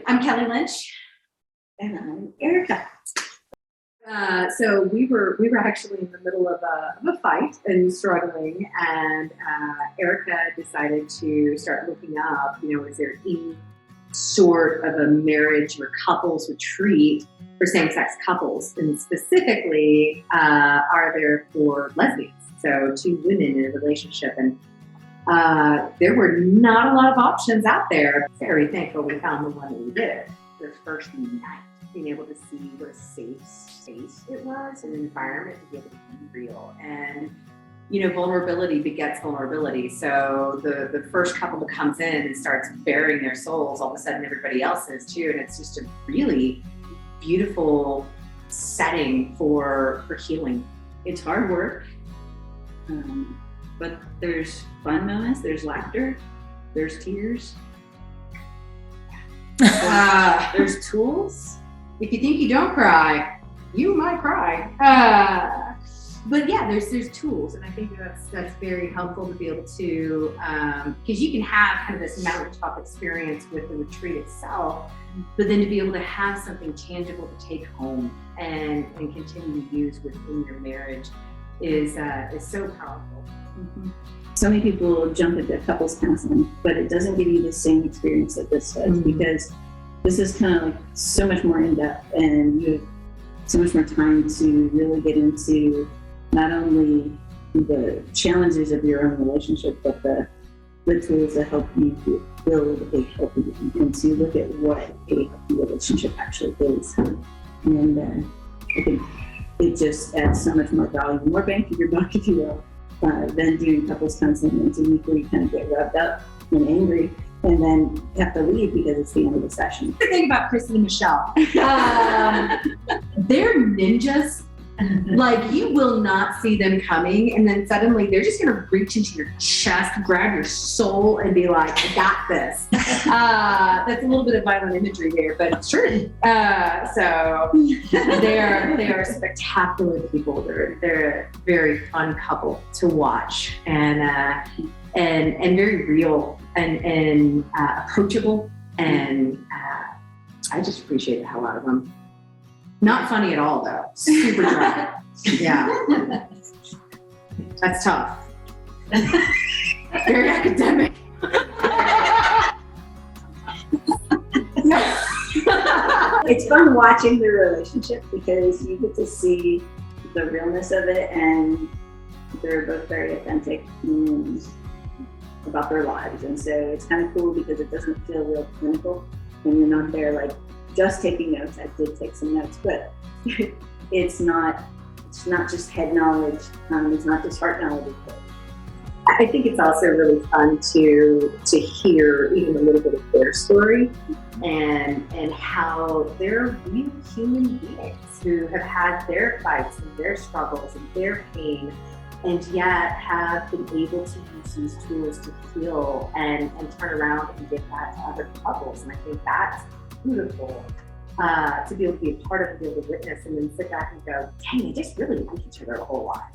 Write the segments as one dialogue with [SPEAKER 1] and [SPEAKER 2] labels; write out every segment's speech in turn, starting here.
[SPEAKER 1] I'm Kelly Lynch.
[SPEAKER 2] And I'm Erica.
[SPEAKER 1] So we were actually in the middle of a fight and struggling, and Erica decided to start looking up, is there any sort of a marriage or couples retreat for same-sex couples, and specifically, are there for lesbians? So two women in a relationship, and there were not a lot of options out there. Very thankful we found the one that we did. The first night, being able to see what a safe space it was, an environment to be able to be real. And, vulnerability begets vulnerability. So the first couple that comes in and starts bearing their souls, all of a sudden everybody else is too. And it's just a really beautiful setting for healing.
[SPEAKER 2] It's hard work, but there's fun moments, there's laughter, there's tears, there's tools.
[SPEAKER 1] If you think you don't cry, you might cry. But yeah, there's tools, and I think that's very helpful to be able to, because you can have kind of this mountaintop experience with the retreat itself, but then to be able to have something tangible to take home and continue to use within your marriage is so powerful.
[SPEAKER 2] Mm-hmm. So many people jump into couples counseling, but it doesn't give you the same experience that this does, because this is kind of like so much more in depth, and you have so much more time to really get into not only the challenges of your own relationship, but the tools that help you to build a healthy one, and to look at what a healthy relationship actually is. And I think it just adds so much more value, more bang for your buck, if you will, than doing couples counseling once a week where you kind of get rubbed up and angry and then have to leave because it's the end of the session.
[SPEAKER 1] The thing about Chrissy and Michelle, they're ninjas. Like, you will not see them coming, and then suddenly they're just going to reach into your chest, grab your soul, and be like, I got this. That's a little bit of violent imagery there, but sure. So they are spectacular people. They're a very fun couple to watch, and very real and approachable, and I just appreciate the hell out of them. Not funny at all, though. Super dry. Yeah. That's tough. Very academic.
[SPEAKER 2] It's fun watching the relationship because you get to see the realness of it, and they're both very authentic about their lives. And so it's kind of cool because it doesn't feel real clinical, and you're not there like just taking notes. I did take some notes, but it's not just head knowledge. It's not just heart knowledge.
[SPEAKER 1] I think it's also really fun to hear even a little bit of their story and how they're real human beings who have had their fights and their struggles and their pain, and yet have been able to use these tools to heal and turn around and give that to other couples. And I think that's beautiful to be able to be a part of, to be able to witness, and then sit back and go, dang, they just really like each other a whole lot.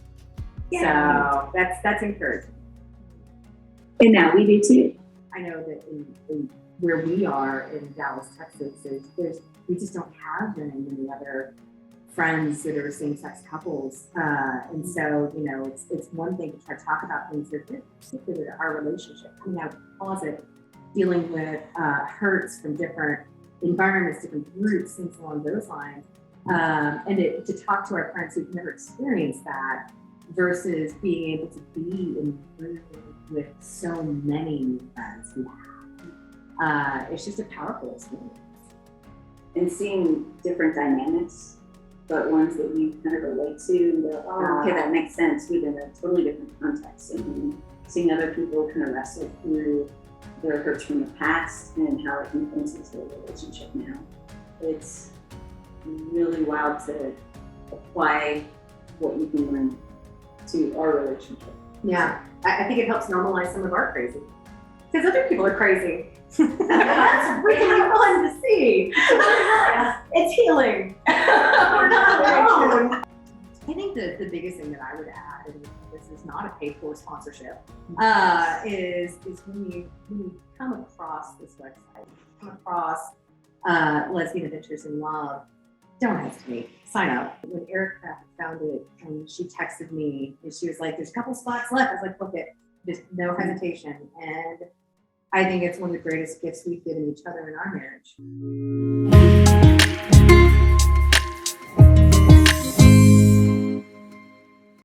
[SPEAKER 1] Yeah. So that's encouraging.
[SPEAKER 2] And now we do too.
[SPEAKER 1] I know that in where we are in Dallas, Texas, we just don't have very many other friends that are same-sex couples, and so it's one thing to try to talk about things that particularly our relationship, coming out of the closet, dealing with hurts from different environments, different groups, things along those lines, and to talk to our friends who've never experienced that, versus being able to be in the room with so many new friends who have. It's just a powerful experience.
[SPEAKER 2] And seeing different dynamics, but ones that you kind of relate to, and go, oh, okay, that makes sense within a totally different context. And seeing other people kind of wrestle through their hurts from the past and how it influences their relationship now. It's really wild to apply what you can learn to our relationship.
[SPEAKER 1] Yeah, I think it helps normalize some of our crazy, because other people are crazy. That's really fun to see. It's healing. We're not alone. I think the biggest thing that I would add, and this is not a paid for sponsorship, is when you come across this website, come across Lesbian Adventures in Love, don't hesitate, sign up. When Erica found it and she texted me and she was like, there's a couple spots left. I was like, book it, just no hesitation. And I think it's one of the greatest gifts we've given each other in our marriage.